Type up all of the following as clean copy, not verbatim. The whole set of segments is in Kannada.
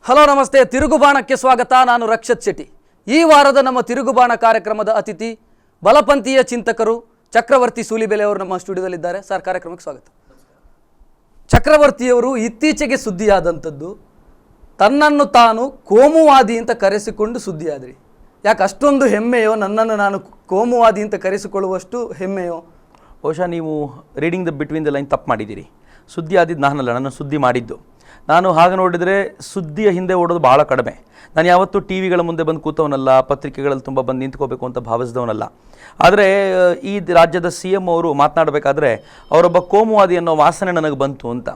ಹಲೋ ನಮಸ್ತೆ, ತಿರುಗುಬಾಣಕ್ಕೆ ಸ್ವಾಗತ. ನಾನು ರಕ್ಷತ್ ಶೆಟ್ಟಿ. ಈ ವಾರದ ನಮ್ಮ ತಿರುಗುಬಾಣ ಕಾರ್ಯಕ್ರಮದ ಅತಿಥಿ ಬಲಪಂಥೀಯ ಚಿಂತಕರು ಚಕ್ರವರ್ತಿ ಸೂಲಿಬೆಲೆ ಅವರು ನಮ್ಮ ಸ್ಟುಡಿಯೋದಲ್ಲಿದ್ದಾರೆ. ಸರ್, ಕಾರ್ಯಕ್ರಮಕ್ಕೆ ಸ್ವಾಗತ. ಚಕ್ರವರ್ತಿಯವರು ಇತ್ತೀಚೆಗೆ ಸುದ್ದಿಯಾದಂಥದ್ದು ತನ್ನನ್ನು ತಾನು ಕೋಮುವಾದಿ ಅಂತ ಕರೆಸಿಕೊಂಡು ಸುದ್ದಿಯಾದ್ರಿ. ಯಾಕೆ ಅಷ್ಟೊಂದು ಹೆಮ್ಮೆಯೋ? ನನ್ನನ್ನು ನಾನು ಕೋಮುವಾದಿ ಅಂತ ಕರೆಸಿಕೊಳ್ಳುವಷ್ಟು ಹೆಮ್ಮೆಯೋ? ಬಹುಶಃ ನೀವು reading the between the line ತಪ್ಪು ಮಾಡಿದ್ದೀರಿ. ಸುದ್ದಿ ಆದಿದ್ದು ನಾನಲ್ಲ, ನನ್ನ ಸುದ್ದಿ ಮಾಡಿದ್ದು ನಾನು. ಹಾಗೆ ನೋಡಿದರೆ ಸುದ್ದಿಯ ಹಿಂದೆ ಓಡೋದು ಭಾಳ ಕಡಿಮೆ. ನಾನು ಯಾವತ್ತೂ ಟಿ ವಿಗಳ ಮುಂದೆ ಬಂದು ಕೂತವನಲ್ಲ, ಪತ್ರಿಕೆಗಳಲ್ಲಿ ತುಂಬ ಬಂದು ನಿಂತ್ಕೋಬೇಕು ಅಂತ ಭಾವಿಸಿದವನಲ್ಲ. ಆದರೆ ಈ ರಾಜ್ಯದ CM ಅವರು ಮಾತನಾಡಬೇಕಾದ್ರೆ ಅವರೊಬ್ಬ ಕೋಮುವಾದಿ ಅನ್ನೋ ವಾಸನೆ ನನಗೆ ಬಂತು ಅಂತ.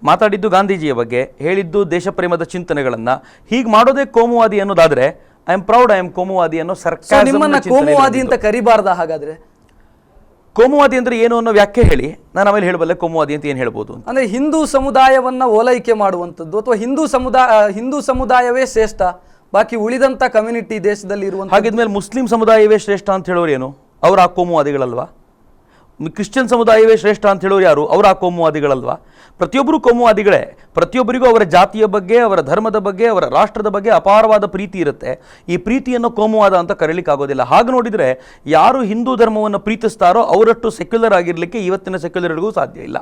ಮಾತಾಡಿದ್ದು ಗಾಂಧೀಜಿಯ ಬಗ್ಗೆ, ಹೇಳಿದ್ದು ದೇಶಪ್ರೇಮದ ಚಿಂತನೆಗಳನ್ನು. ಹೀಗೆ ಮಾಡೋದೇ ಕೋಮುವಾದಿ ಅನ್ನೋದಾದರೆ I am proud, I am ಕೋಮುವಾದಿ ಅನ್ನೋ ಸರ್ಕಾರ. ನಿಮ್ಮನ್ನ ಕೋಮುವಾದಿ ಅಂತ ಕರಿಬಾರ್ದ? ಹಾಗಾದ್ರೆ ಕೋಮುವಾದಿ ಅಂದ್ರೆ ಏನು ಅನ್ನೋ ವ್ಯಾಖ್ಯೆ ಹೇಳಿ, ನಾನು ಆಮೇಲೆ ಹೇಳಬಲ್ಲೆ ಕೋಮುವಾದಿ ಅಂತ ಏನು ಹೇಳ್ಬೋದು. ಅಂದ್ರೆ ಹಿಂದೂ ಸಮುದಾಯವನ್ನ ಓಲೈಕೆ ಮಾಡುವಂಥದ್ದು, ಅಥವಾ ಹಿಂದೂ ಸಮುದಾಯವೇ ಶ್ರೇಷ್ಠ, ಬಾಕಿ ಉಳಿದಂತ ಕಮ್ಯುನಿಟಿ ದೇಶದಲ್ಲಿ ಇರುವಂತ. ಹಾಗಿದ್ಮೇಲೆ ಮುಸ್ಲಿಂ ಸಮುದಾಯವೇ ಶ್ರೇಷ್ಠ ಅಂತ ಹೇಳೋರು ಏನು? ಅವ್ರು ಆ ಕೋಮುವಾದಿಗಳಲ್ವಾ? ಕ್ರಿಶ್ಚಿಯನ್ ಸಮುದಾಯವೇ ಶ್ರೇಷ್ಠ ಅಂತ ಹೇಳೋರು ಯಾರು? ಅವ್ರು ಆ ಕೋಮುವಾದಿಗಳಲ್ವಾ? ಪ್ರತಿಯೊಬ್ಬರು ಕೋಮುವಾದಿಗಳೇ. ಪ್ರತಿಯೊಬ್ಬರಿಗೂ ಅವರ ಜಾತಿಯ ಬಗ್ಗೆ, ಅವರ ಧರ್ಮದ ಬಗ್ಗೆ, ಅವರ ರಾಷ್ಟ್ರದ ಬಗ್ಗೆ ಅಪಾರವಾದ ಪ್ರೀತಿ ಇರುತ್ತೆ. ಈ ಪ್ರೀತಿಯನ್ನು ಕೋಮುವಾದ ಅಂತ ಕರೀಲಿಕ್ಕಾಗೋದಿಲ್ಲ. ಹಾಗೆ ನೋಡಿದರೆ ಯಾರು ಹಿಂದೂ ಧರ್ಮವನ್ನು ಪ್ರೀತಿಸ್ತಾರೋ ಅವರಷ್ಟು ಸೆಕ್ಯುಲರ್ ಆಗಿರಲಿಕ್ಕೆ ಇವತ್ತಿನ ಸೆಕ್ಯುಲರ್ಗಳಿಗೂ ಸಾಧ್ಯ ಇಲ್ಲ.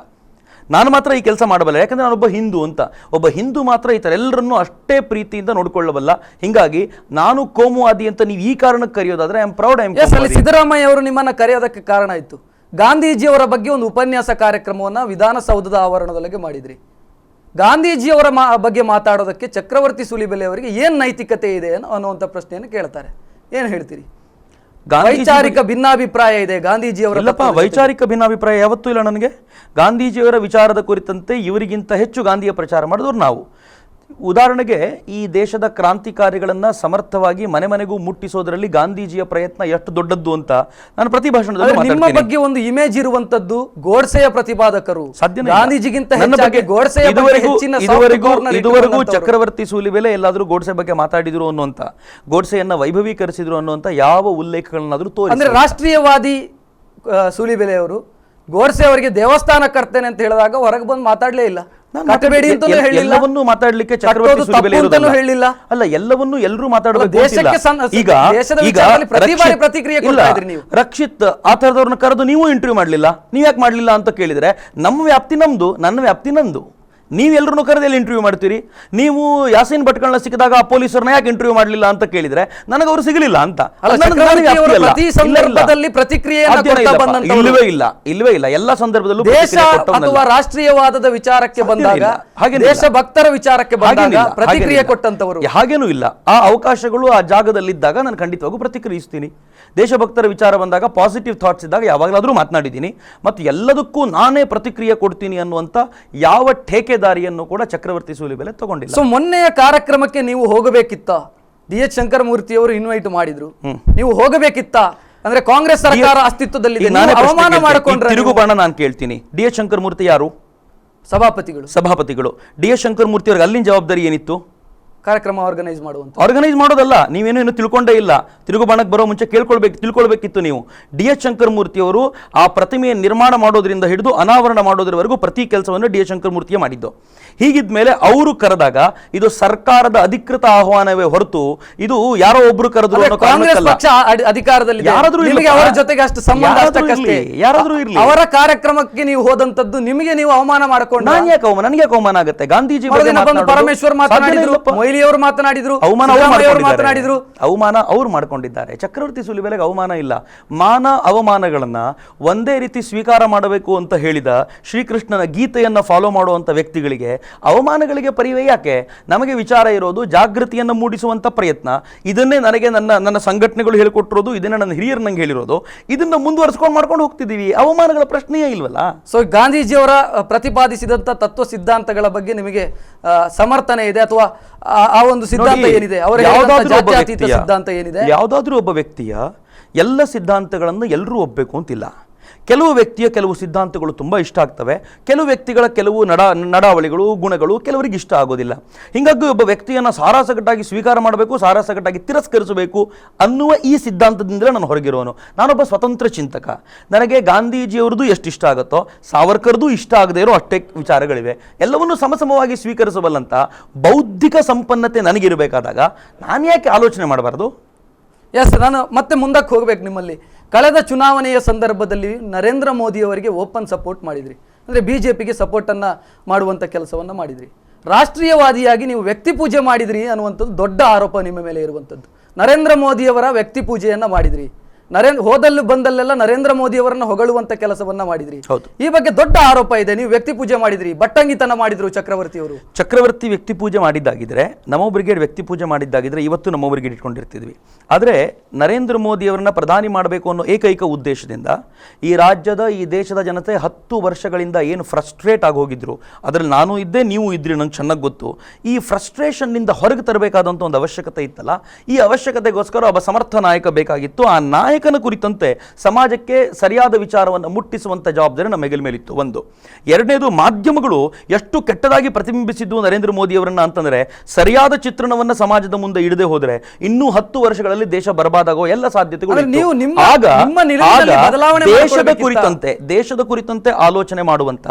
ನಾನು ಮಾತ್ರ ಈ ಕೆಲಸ ಮಾಡಬಲ್ಲ, ಯಾಕಂದರೆ ನಾನೊಬ್ಬ ಹಿಂದೂ ಅಂತ. ಒಬ್ಬ ಹಿಂದೂ ಮಾತ್ರ ಈ ಥರ ಎಲ್ಲರನ್ನೂ ಅಷ್ಟೇ ಪ್ರೀತಿಯಿಂದ ನೋಡಿಕೊಳ್ಳಬಲ್ಲ. ಹೀಗಾಗಿ ನಾನು ಕೋಮುವಾದಿ ಅಂತ ನೀವು ಈ ಕಾರಣಕ್ಕೆ ಕರೆಯೋದಾದ್ರೆ I am proud, I am. Siddaramaiah ಅವರು ನಿಮ್ಮನ್ನ ಕರೆಯೋದಕ್ಕೆ ಕಾರಣ ಇತ್ತು. ಗಾಂಧೀಜಿಯವರ ಬಗ್ಗೆ ಒಂದು ಉಪನ್ಯಾಸ ಕಾರ್ಯಕ್ರಮವನ್ನು ವಿಧಾನಸೌಧದ ಆವರಣದೊಳಗೆ ಮಾಡಿದ್ರಿ. ಗಾಂಧೀಜಿಯವರ ಬಗ್ಗೆ ಮಾತಾಡೋದಕ್ಕೆ ಚಕ್ರವರ್ತಿ ಸೂಲಿಬೆಲೆ ಅವರಿಗೆ ಏನು ನೈತಿಕತೆ ಇದೆ ಅನ್ನುವಂಥ ಪ್ರಶ್ನೆಯನ್ನು ಕೇಳ್ತಾರೆ. ಏನು ಹೇಳ್ತೀರಿ? ವೈಚಾರಿಕ ಭಿನ್ನಾಭಿಪ್ರಾಯ ಇದೆ ಗಾಂಧೀಜಿಯವರ? ಇಲ್ಲಪ್ಪ, ವೈಚಾರಿಕ ಭಿನ್ನಾಭಿಪ್ರಾಯ ಯಾವತ್ತೂ ಇಲ್ಲ ನನಗೆ. ಗಾಂಧೀಜಿಯವರ ವಿಚಾರದ ಕುರಿತಂತೆ ಇವರಿಗಿಂತ ಹೆಚ್ಚು ಗಾಂಧಿಯ ಪ್ರಚಾರ ಮಾಡಿದವರು ನಾವು. ಉದಾಹರಣೆಗೆ ಈ ದೇಶದ ಕ್ರಾಂತಿಕಾರಿಗಳನ್ನು ಸಮರ್ಥವಾಗಿ ಮನೆ ಮನೆಗೂ ಮುಟ್ಟಿಸೋದ್ರಲ್ಲಿ ಗಾಂಧೀಜಿಯ ಪ್ರಯತ್ನ ಎಷ್ಟು ದೊಡ್ಡದ್ದು ಅಂತ ನಾನು ಪ್ರತಿ ಭಾಷಣದಲ್ಲಿ ನಿಮ್ಮ ಬಗ್ಗೆ ಒಂದು ಇಮೇಜ್ ಇರುವಂತದ್ದು ಗೋಡ್ಸೆಯ ಪ್ರತಿಪಾದಕರು. ಗಾಂಧೀಜಿಗಿಂತ ಇದುವರೆಗೂ ಚಕ್ರವರ್ತಿ ಸೂಲಿಬೆಲೆ ಎಲ್ಲಾದ್ರೂ ಗೋಡ್ಸೆ ಬಗ್ಗೆ ಮಾತಾಡಿದ್ರು ಅನ್ನುವಂತ, ಗೋಡ್ಸೆಯನ್ನ ವೈಭವೀಕರಿಸಿದ್ರು ಅನ್ನುವಂತ ಯಾವ ಉಲ್ಲೇಖಗಳನ್ನಾದ್ರೂ ತೋರಿಸಿ. ಅಂದ್ರೆ ರಾಷ್ಟ್ರೀಯವಾದಿ ಸೂಲಿಬೆಲೆ ಅವರು ಗೋಡ್ಸೆ ಅವರಿಗೆ ದೇವಸ್ಥಾನ ಕರ್ತೇನೆ ಅಂತ ಹೇಳಿದಾಗ ಹೊರಗೆ ಬಂದು ಮಾತಾಡ್ಲೇ ಇಲ್ಲ. ಎಲ್ಲವನ್ನೂ ಮಾತಾಡ್ಲಿಕ್ಕೆ ಚಕ್ರವರ್ತಿ ಸೂಲಿಬೆಲೆ ಹೇಳಿಲ್ಲ. ಅಲ್ಲ, ಎಲ್ಲವನ್ನೂ ಎಲ್ಲರೂ ಮಾತಾಡಬೇಕು. ರಕ್ಷಿತ್ ಆ ಥರದವ್ರನ್ನ ಕರೆದು ನೀವು ಇಂಟರ್ವ್ಯೂ ಮಾಡ್ಲಿಲ್ಲ, ನೀವ್ ಯಾಕೆ ಮಾಡ್ಲಿಲ್ಲ ಅಂತ ಕೇಳಿದ್ರೆ ನಮ್ಮ ವ್ಯಾಪ್ತಿ ನಮ್ದು, ನನ್ನ ವ್ಯಾಪ್ತಿ ನಂದು. ನೀವೆಲ್ಲರೂ ಕರೆದಲ್ಲಿ ಇಂಟರ್ವ್ಯೂ ಮಾಡ್ತೀರಿ. ನೀವು ಯಾಸೀನ್ ಭಟ್ಗಳನ್ನ ಸಿಕ್ಕಿದಾಗ ಆ ಪೊಲೀಸರನ್ನ ಯಾಕೆ ಇಂಟರ್ವ್ಯೂ ಮಾಡಲಿಲ್ಲ ಅಂತ ಕೇಳಿದ್ರೆ ನನಗೆ ಅವರು ಸಿಗಲಿಲ್ಲ ಅಂತ. ಇಲ್ವೇ ಇಲ್ಲ. ಎಲ್ಲ ಸಂದರ್ಭದಲ್ಲೂ ರಾಷ್ಟ್ರೀಯವಾದದ ವಿಚಾರಕ್ಕೆ ಬಂದಾಗ, ದೇಶಭಕ್ತರ ವಿಚಾರಕ್ಕೆ ಬಂದಾಗ ಪ್ರತಿಕ್ರಿಯೆ ಕೊಟ್ಟಂತವರು. ಹಾಗೇನೂ ಇಲ್ಲ. ಆ ಅವಕಾಶಗಳು ಆ ಜಾಗದಲ್ಲಿದ್ದಾಗ ನಾನು ಖಂಡಿತವಾಗೂ ಪ್ರತಿಕ್ರಿಯಿಸ್ತೀನಿ. ದೇಶಭಕ್ತರ ವಿಚಾರ ಬಂದಾಗ, ಪಾಸಿಟಿವ್ ಥಾಟ್ಸ್ ಇದ್ದಾಗ ಯಾವಾಗಲಾದರೂ ಮಾತನಾಡಿದ್ದೀನಿ. ಮತ್ತು ಎಲ್ಲದಕ್ಕೂ ನಾನೇ ಪ್ರತಿಕ್ರಿಯೆ ಕೊಡ್ತೀನಿ ಅನ್ನುವಂಥ ಯಾವ ಠೇಕೆದಾರಿಯನ್ನು ಕೂಡ ಚಕ್ರವರ್ತಿ ಸೂಲಿಬೆಲೆ ತಗೊಂಡಿಲ್ಲ. ಸೊ ಮೊನ್ನೆಯ ಕಾರ್ಯಕ್ರಮಕ್ಕೆ ನೀವು ಹೋಗಬೇಕಿತ್ತ? DH ಶಂಕರಮೂರ್ತಿ ಅವರು ಇನ್ವೈಟ್ ಮಾಡಿದ್ರು, ನೀವು ಹೋಗಬೇಕಿತ್ತ? ಅಂದ್ರೆ ಕಾಂಗ್ರೆಸ್ ಸರ್ಕಾರ ಅಸ್ತಿತ್ವದಲ್ಲಿದೆ, ಅವಮಾನ ಮಾಡಿಕೊಂಡ್ರೆ. ತಿರುಗುಬಾಣ ನಾನು ಕೇಳ್ತೀನಿ, DH ಶಂಕರಮೂರ್ತಿ ಯಾರು? ಸಭಾಪತಿಗಳು. DH ಶಂಕರಮೂರ್ತಿ ಅವ್ರಿಗೆ ಅಲ್ಲಿನ ಜವಾಬ್ದಾರಿ ಏನಿತ್ತು? ಕಾರ್ಯಕ್ರಮ ಆರ್ಗನೈಸ್ ಮಾಡೋದಲ್ಲ. ನೀವೇನು ತಿಳ್ಕೊಂಡೇ ಇಲ್ಲ. ತಿರುಗುಬಾಣಕ್ಕೆ ಬರೋ ಮುಂಚೆ ತಿಳ್ಕೊಳ್ಬೇಕಿತ್ತು ನೀವು. DH ಶಂಕರಮೂರ್ತಿ ಅವರು ಆ ಪ್ರತಿಮೆಯನ್ನು ನಿರ್ಮಾಣ ಮಾಡೋದ್ರಿಂದ ಹಿಡಿದು ಅನಾವರಣ ಮಾಡೋದ್ರವರೆಗೂ ಪ್ರತಿ ಕೆಲಸವನ್ನು DH ಶಂಕರಮೂರ್ತಿಯೇ ಮಾಡಿದ್ದು. ಹೀಗಿದ್ಮೇಲೆ ಅವರು ಕರೆದಾಗ ಇದು ಸರ್ಕಾರದ ಅಧಿಕೃತ ಆಹ್ವಾನವೇ ಹೊರತು ಇದು ಯಾರೋ ಒಬ್ರು ಕರೆದ್ರು ಯಾರಾದ್ರೂ ಇರಲಿ, ಅವರ ಕಾರ್ಯಕ್ರಮಕ್ಕೆ ನೀವು ಹೋದಂತದ್ದು ನಿಮಗೆ ನೀವು ಅವಮಾನ ಮಾಡಿಕೊಂಡು. ನನಗೆ ಅವಮಾನ ಆಗುತ್ತೆ. ಗಾಂಧೀಜಿ ಪರಮೇಶ್ವರ್ ಮಾತನಾಡಿದ್ರು, ಅವರು ಮಾತನಾಡಿದ್ರು, ಅವಮಾನ ಅವ್ರು ಮಾಡ್ಕೊಂಡಿದ್ದಾರೆ. ಚಕ್ರವರ್ತಿ ಸೂಲಿಬೆಲೆಗೆ ಅವಮಾನ ಇಲ್ಲ. ಮಾನ ಅವಮಾನಗಳನ್ನ ಒಂದೇ ರೀತಿ ಸ್ವೀಕಾರ ಮಾಡಬೇಕು ಅಂತ ಹೇಳಿದ ಶ್ರೀಕೃಷ್ಣನ ಗೀತೆಯನ್ನ ಫಾಲೋ ಮಾಡುವಂತ ವ್ಯಕ್ತಿಗಳಿಗೆ ಅವಮಾನಗಳಿಗೆ ಪರಿವೇ ಯಾಕೆ? ನಮಗೆ ವಿಚಾರ ಇರೋದು ಜಾಗೃತಿಯನ್ನು ಮೂಡಿಸುವಂತ ಪ್ರಯತ್ನ. ಇದನ್ನೇ ನನಗೆ ನನ್ನ ಸಂಘಟನೆಗಳು ಹೇಳಿಕೊಟ್ಟಿರೋದು, ಇದನ್ನೇ ನನ್ನ ಹಿರಿಯರು ನಂಗೆ ಹೇಳಿರೋದು. ಇದನ್ನ ಮುಂದುವರಿಸ್ಕೊಂಡು ಮಾಡ್ಕೊಂಡು ಹೋಗ್ತಿದೀವಿ. ಅವಮಾನಗಳ ಪ್ರಶ್ನೆಯೇ ಇಲ್ವಲ್ಲ. ಸೊ ಗಾಂಧೀಜಿಯವರ ಪ್ರತಿಪಾದಿಸಿದಂತ ತತ್ವ ಸಿದ್ಧಾಂತಗಳ ಬಗ್ಗೆ ನಿಮಗೆ ಸಮರ್ಥನೆ ಇದೆ, ಅಥವಾ ಆ ಒಂದು ಸಿದ್ಧಾಂತ ಏನಿದೆ, ಅವರ ಸಿದ್ಧಾಂತ ಏನಿದೆ? ಯಾವುದಾದ್ರೂ ಒಬ್ಬ ವ್ಯಕ್ತಿಯ ಎಲ್ಲ ಸಿದ್ಧಾಂತಗಳನ್ನು ಎಲ್ಲರೂ ಒಪ್ಪಬೇಕು ಅಂತಿಲ್ಲ. ಕೆಲವು ವ್ಯಕ್ತಿಯ ಕೆಲವು ಸಿದ್ಧಾಂತಗಳು ತುಂಬ ಇಷ್ಟ ಆಗ್ತವೆ, ಕೆಲವು ವ್ಯಕ್ತಿಗಳ ಕೆಲವು ನಡಾವಳಿಗಳು ಗುಣಗಳು ಕೆಲವರಿಗೆ ಇಷ್ಟ ಆಗೋದಿಲ್ಲ. ಹೀಗಾಗಿ ಒಬ್ಬ ವ್ಯಕ್ತಿಯನ್ನು ಸಾರಾಸಗಟ್ಟಾಗಿ ಸ್ವೀಕಾರ ಮಾಡಬೇಕು, ಸಾರಾಸಗಟ್ಟಾಗಿ ತಿರಸ್ಕರಿಸಬೇಕು ಅನ್ನುವ ಈ ಸಿದ್ಧಾಂತದಿಂದಲೇ ನಾನು ಹೊರಗಿರೋನು. ನಾನೊಬ್ಬ ಸ್ವತಂತ್ರ ಚಿಂತಕ. ನನಗೆ ಗಾಂಧೀಜಿಯವ್ರದ್ದು ಎಷ್ಟು ಇಷ್ಟ ಆಗುತ್ತೋ ಸಾವರ್ಕರ್ದು ಇಷ್ಟ ಆಗದೇ ಇರೋ ಅಷ್ಟೇ ವಿಚಾರಗಳಿವೆ. ಎಲ್ಲವನ್ನೂ ಸಮಸಮವಾಗಿ ಸ್ವೀಕರಿಸಬಲ್ಲಂತ ಬೌದ್ಧಿಕ ಸಂಪನ್ನತೆ ನನಗಿರಬೇಕಾದಾಗ ನಾನು ಯಾಕೆ ಆಲೋಚನೆ ಮಾಡಬಾರ್ದು? ಎಸ್, ನಾನು ಮತ್ತೆ ಮುಂದಕ್ಕೆ ಹೋಗ್ಬೇಕು. ನಿಮ್ಮಲ್ಲಿ ಕಳೆದ ಚುನಾವಣೆಯ ಸಂದರ್ಭದಲ್ಲಿ ನರೇಂದ್ರ ಮೋದಿ ಅವರಿಗೆ ಓಪನ್ ಸಪೋರ್ಟ್ ಮಾಡಿದ್ರಿ, ಅಂದರೆ BJPಗೆ ಸಪೋರ್ಟನ್ನು ಮಾಡುವಂಥ ಕೆಲಸವನ್ನು ಮಾಡಿದ್ರಿ. ರಾಷ್ಟ್ರೀಯವಾದಿಯಾಗಿ ನೀವು ವ್ಯಕ್ತಿ ಪೂಜೆ ಮಾಡಿದ್ರಿ ಅನ್ನುವಂಥದ್ದು ದೊಡ್ಡ ಆರೋಪ ನಿಮ್ಮ ಮೇಲೆ ಇರುವಂಥದ್ದು. ನರೇಂದ್ರ ಮೋದಿಯವರ ವ್ಯಕ್ತಿ ಪೂಜೆಯನ್ನು ಮಾಡಿದ್ರಿ, ಹೋದಲ್ಲೂ ಬಂದಲ್ಲೆಲ್ಲ ನರೇಂದ್ರ ಮೋದಿ ಅವರನ್ನು ಹೊಗಳುವಂತ ಕೆಲಸವನ್ನ ಮಾಡಿದ್ರಿ. ಈ ಬಗ್ಗೆ ದೊಡ್ಡ ಆರೋಪ ಇದೆ, ನೀವು ವ್ಯಕ್ತಿ ಪೂಜೆ ಮಾಡಿದ್ರಿ, ಬಟ್ಟಂಗಿತನ ಮಾಡಿದ್ರು ಚಕ್ರವರ್ತಿ ಅವರು. ಚಕ್ರವರ್ತಿ ವ್ಯಕ್ತಿ ಪೂಜೆ ಮಾಡಿದ್ದಾಗಿದ್ರೆ, ನಮೋ ಬ್ರಿಗೇಡ್ ವ್ಯಕ್ತಿ ಪೂಜೆ ಮಾಡಿದ್ದಾಗಿದ್ರೆ ಇವತ್ತು ನಮೋ ಬ್ರಿಗೇಡ್ ಇಟ್ಕೊಂಡಿರ್ತಿದ್ವಿ. ಆದರೆ ನರೇಂದ್ರ ಮೋದಿ ಅವರನ್ನ ಪ್ರಧಾನಿ ಮಾಡಬೇಕು ಅನ್ನೋ ಏಕೈಕ ಉದ್ದೇಶದಿಂದ ಈ ರಾಜ್ಯದ ಈ ದೇಶದ ಜನತೆ 10 ವರ್ಷಗಳಿಂದ ಏನು ಫ್ರಸ್ಟ್ರೇಟ್ ಆಗಿ ಹೋಗಿದ್ರು, ಅದರಲ್ಲಿ ನಾನು ಇದ್ದೆ, ನೀವು ಇದ್ರಿ, ನಂಗೆ ಚೆನ್ನಾಗಿ ಗೊತ್ತು. ಈ ಫ್ರಸ್ಟ್ರೇಷನ್ನಿಂದ ಹೊರಗೆ ತರಬೇಕಾದಂಥ ಒಂದು ಅವಶ್ಯಕತೆ ಇತ್ತಲ್ಲ, ಈ ಅವಶ್ಯಕತೆಗೋಸ್ಕರ ಒಬ್ಬ ಸಮರ್ಥ ನಾಯಕ ಬೇಕಾಗಿತ್ತು. ಆ ನಾಯಕನ ಕುರಿತಂತೆ ಸಮಾಜಕ್ಕೆ ಸರಿಯಾದ ವಿಚಾರವನ್ನು ಮುಟ್ಟಿಸುವಂತ ಜವಾಬ್ದಾರಿ ನಮ್ಮ ಹೆಗಲ ಮೇಲಿತ್ತು. ಒಂದು. ಎರಡನೇದು, ಮಾಧ್ಯಮಗಳು ಎಷ್ಟು ಕೆಟ್ಟದಾಗಿ ಪ್ರತಿಬಿಂಬಿಸಿದ್ದು ನರೇಂದ್ರ ಮೋದಿ ಅವರನ್ನ ಅಂತಂದ್ರೆ, ಸರಿಯಾದ ಚಿತ್ರಣವನ್ನ ಸಮಾಜದ ಮುಂದೆ ಇಡದೆ ಹೋದರೆ ಇನ್ನೂ 10 ವರ್ಷಗಳಲ್ಲಿ ದೇಶ ಬರಬಾದಾಗೋ ಎಲ್ಲ ಸಾಧ್ಯತೆಗಳು. ದೇಶದ ಕುರಿತಂತೆ ಆಲೋಚನೆ ಮಾಡುವಂತ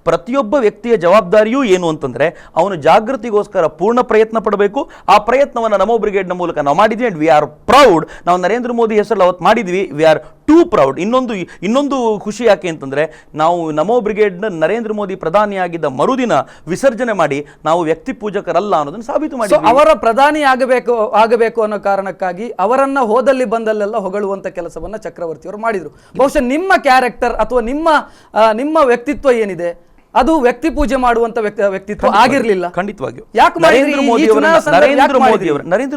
ಪ್ರತಿಯೊಬ್ಬ ವ್ಯಕ್ತಿಯ ಜವಾಬ್ದಾರಿಯೂ ಏನು ಅಂತಂದ್ರೆ, ಅವನು ಜಾಗೃತಿಗೋಸ್ಕರ ಪೂರ್ಣ ಪ್ರಯತ್ನ ಪಡಬೇಕು. ಆ ಪ್ರಯತ್ನವನ್ನು ನಮೋ ಬ್ರಿಗೇಡ್ನ ಮೂಲಕ ನಾವು ಮಾಡಿದ್ವಿ. And we are proud. ನಾವು ನರೇಂದ್ರ ಮೋದಿ ಹೆಸರಲ್ಲಿ ಅವತ್ತು ಮಾಡಿದ್ವಿ. We are two proud. ಇನ್ನೊಂದು ಖುಷಿ ಯಾಕೆ ಅಂತಂದ್ರೆ, ನಾವು ನಮೋ ಬ್ರಿಗೇಡ್ನ ನರೇಂದ್ರ ಮೋದಿ ಪ್ರಧಾನಿಯಾಗಿದ್ದ ಮರುದಿನ ವಿಸರ್ಜನೆ ಮಾಡಿ ನಾವು ವ್ಯಕ್ತಿ ಪೂಜಕರಲ್ಲ ಅನ್ನೋದನ್ನು ಸಾಬೀತು ಮಾಡಿ, ಅವರ ಪ್ರಧಾನಿ ಆಗಬೇಕು ಅನ್ನೋ ಕಾರಣಕ್ಕಾಗಿ ಅವರನ್ನ ಹೋದಲ್ಲಿ ಬಂದಲ್ಲೆಲ್ಲ ಹೊಗಳುವಂತ ಕೆಲಸವನ್ನ ಚಕ್ರವರ್ತಿ ಅವರು ಮಾಡಿದ್ರು. ಬಹುಶಃ ನಿಮ್ಮ ಕ್ಯಾರೆಕ್ಟರ್ ಅಥವಾ ನಿಮ್ಮ ವ್ಯಕ್ತಿತ್ವ ಏನಿದೆ ಅದು ವ್ಯಕ್ತಿ ಪೂಜೆ ಮಾಡುವಂತ ವ್ಯಕ್ತಿತ್ವ ಆಗಿರ್ಲಿಲ್ಲ. ಖಂಡಿತವಾಗಿಯೂ. ಯಾಕೆ ನರೇಂದ್ರ